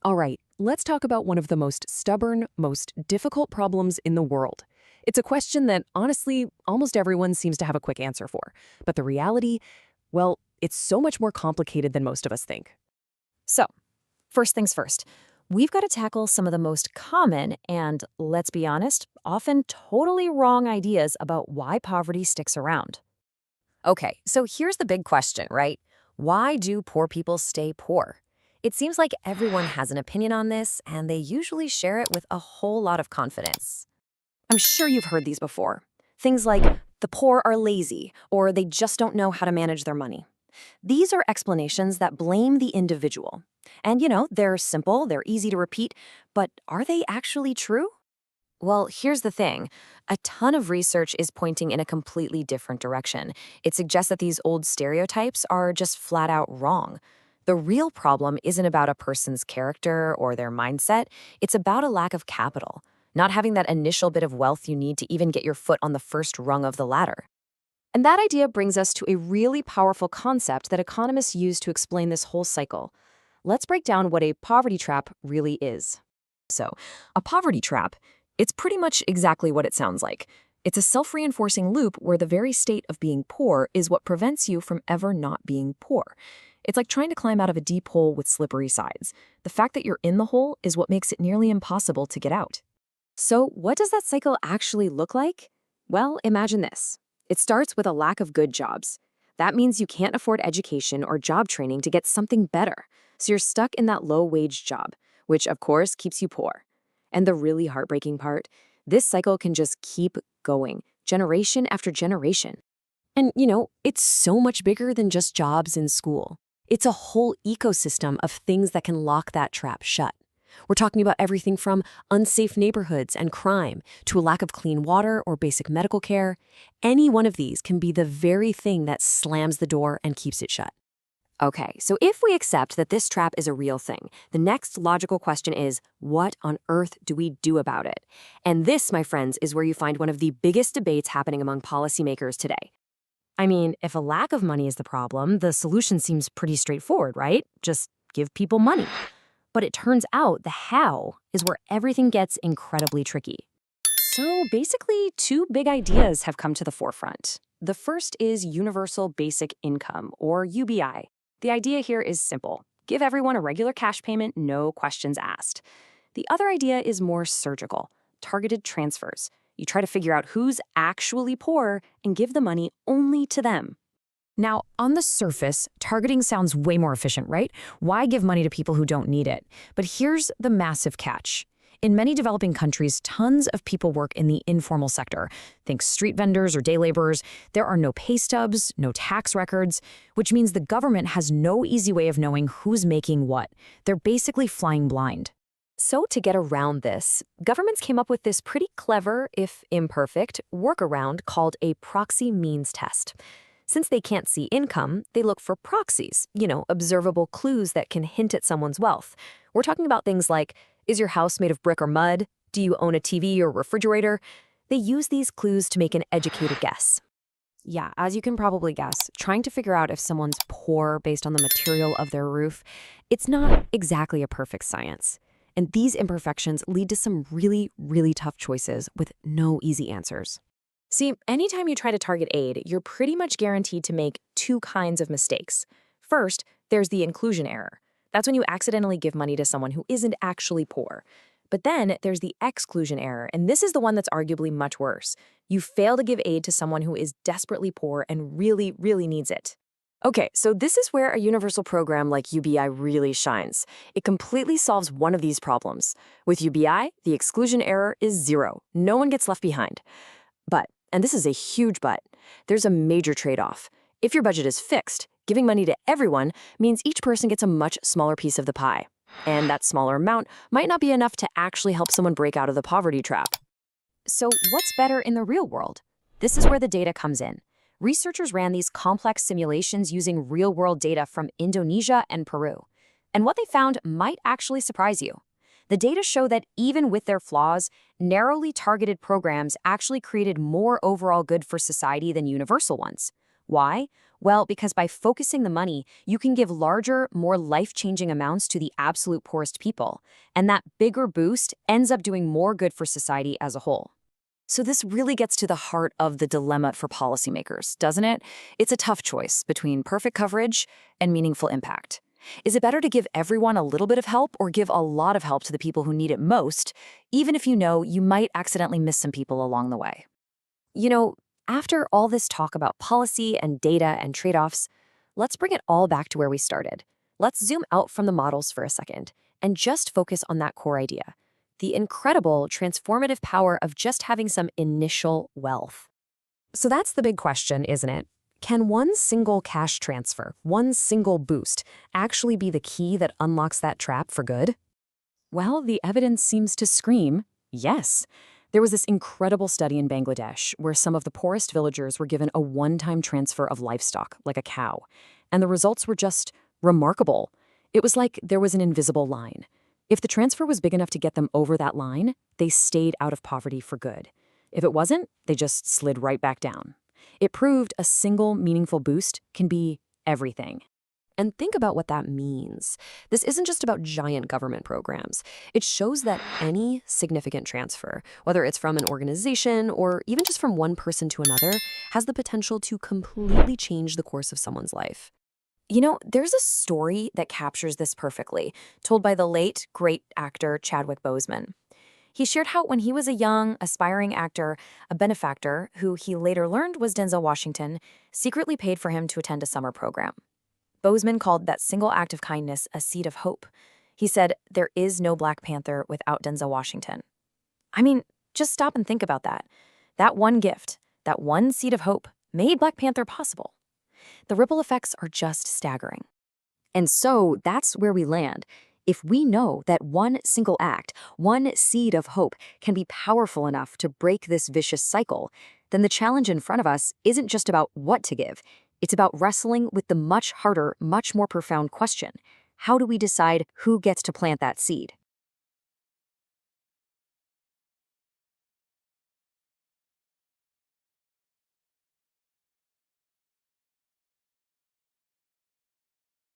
All right, let's talk about one of the most stubborn, most difficult problems in the world. It's a question that, honestly, almost everyone seems to have a quick answer for. But the reality, well, it's so much more complicated than most of us think. So, first things first, we've got to tackle some of the most common and, let's be honest, often totally wrong ideas about why poverty sticks around. Okay, so here's the big question, right? Why do poor people stay poor? It seems like everyone has an opinion on this, and they usually share it with a whole lot of confidence. I'm sure you've heard these before. Things like, the poor are lazy, or they just don't know how to manage their money. These are explanations that blame the individual. And they're simple, they're easy to repeat, but are they actually true? Well, here's the thing. A ton of research is pointing in a completely different direction. It suggests that these old stereotypes are just flat out wrong. The real problem isn't about a person's character or their mindset, it's about a lack of capital, not having that initial bit of wealth you need to even get your foot on the first rung of the ladder. And that idea brings us to a really powerful concept that economists use to explain this whole cycle. Let's break down what a poverty trap really is. So, a poverty trap, it's pretty much exactly what it sounds like. It's a self-reinforcing loop where the very state of being poor is what prevents you from ever not being poor. It's like trying to climb out of a deep hole with slippery sides. The fact that you're in the hole is what makes it nearly impossible to get out. So, what does that cycle actually look like? Well, imagine this. It starts with a lack of good jobs. That means you can't afford education or job training to get something better. So you're stuck in that low-wage job, which of course keeps you poor. And the really heartbreaking part, this cycle can just keep going, generation after generation. And it's so much bigger than just jobs in school. It's a whole ecosystem of things that can lock that trap shut. We're talking about everything from unsafe neighborhoods and crime to a lack of clean water or basic medical care. Any one of these can be the very thing that slams the door and keeps it shut. Okay, so if we accept that this trap is a real thing, the next logical question is, what on earth do we do about it? And this, my friends, is where you find one of the biggest debates happening among policymakers today. I mean, if a lack of money is the problem, the solution seems pretty straightforward, right? Just give people money. But it turns out the how is where everything gets incredibly tricky. So basically, two big ideas have come to the forefront. The first is universal basic income, or UBI. The idea here is simple. Give everyone a regular cash payment, no questions asked. The other idea is more surgical, targeted transfers. You try to figure out who's actually poor and give the money only to them. Now, on the surface, targeting sounds way more efficient, right? Why give money to people who don't need it? But here's the massive catch. In many developing countries, tons of people work in the informal sector. Think street vendors or day laborers. There are no pay stubs, no tax records, which means the government has no easy way of knowing who's making what. They're basically flying blind. So to get around this, governments came up with this pretty clever, if imperfect, workaround called a proxy means test. Since they can't see income, they look for proxies, observable clues that can hint at someone's wealth. We're talking about things like, is your house made of brick or mud? Do you own a TV or refrigerator? They use these clues to make an educated guess. Yeah, as you can probably guess, trying to figure out if someone's poor based on the material of their roof, it's not exactly a perfect science. And these imperfections lead to some really, really tough choices with no easy answers. See, anytime you try to target aid, you're pretty much guaranteed to make two kinds of mistakes. First, there's the inclusion error. That's when you accidentally give money to someone who isn't actually poor. But then there's the exclusion error, and this is the one that's arguably much worse. You fail to give aid to someone who is desperately poor and really, really needs it. Okay, so this is where a universal program like UBI really shines. It completely solves one of these problems. With UBI, the exclusion error is zero. No one gets left behind. But, and this is a huge but, there's a major trade-off. If your budget is fixed, giving money to everyone means each person gets a much smaller piece of the pie. And that smaller amount might not be enough to actually help someone break out of the poverty trap. So what's better in the real world? This is where the data comes in. Researchers ran these complex simulations using real-world data from Indonesia and Peru. And what they found might actually surprise you. The data show that even with their flaws, narrowly targeted programs actually created more overall good for society than universal ones. Why? Well, because by focusing the money, you can give larger, more life-changing amounts to the absolute poorest people. And that bigger boost ends up doing more good for society as a whole. So this really gets to the heart of the dilemma for policymakers, doesn't it? It's a tough choice between perfect coverage and meaningful impact. Is it better to give everyone a little bit of help or give a lot of help to the people who need it most, even if you know you might accidentally miss some people along the way? You know, after all this talk about policy and data and trade-offs, let's bring it all back to where we started. Let's zoom out from the models for a second and just focus on that core idea, the incredible transformative power of just having some initial wealth. So that's the big question, isn't it? Can one single cash transfer, one single boost, actually be the key that unlocks that trap for good? Well, the evidence seems to scream yes. There was this incredible study in Bangladesh where some of the poorest villagers were given a one-time transfer of livestock, like a cow. And the results were just remarkable. It was like there was an invisible line. If the transfer was big enough to get them over that line, they stayed out of poverty for good. If it wasn't, they just slid right back down. It proved a single meaningful boost can be everything. And think about what that means. This isn't just about giant government programs. It shows that any significant transfer, whether it's from an organization or even just from one person to another, has the potential to completely change the course of someone's life. You know, there's a story that captures this perfectly, told by the late, great actor Chadwick Boseman. He shared how when he was a young, aspiring actor, a benefactor, who he later learned was Denzel Washington, secretly paid for him to attend a summer program. Boseman called that single act of kindness a seed of hope. He said, "There is no Black Panther without Denzel Washington." I mean, just stop and think about that. That one gift, that one seed of hope, made Black Panther possible. The ripple effects are just staggering. And so that's where we land. If we know that one single act, one seed of hope, can be powerful enough to break this vicious cycle, then the challenge in front of us isn't just about what to give. It's about wrestling with the much harder, much more profound question. How do we decide who gets to plant that seed?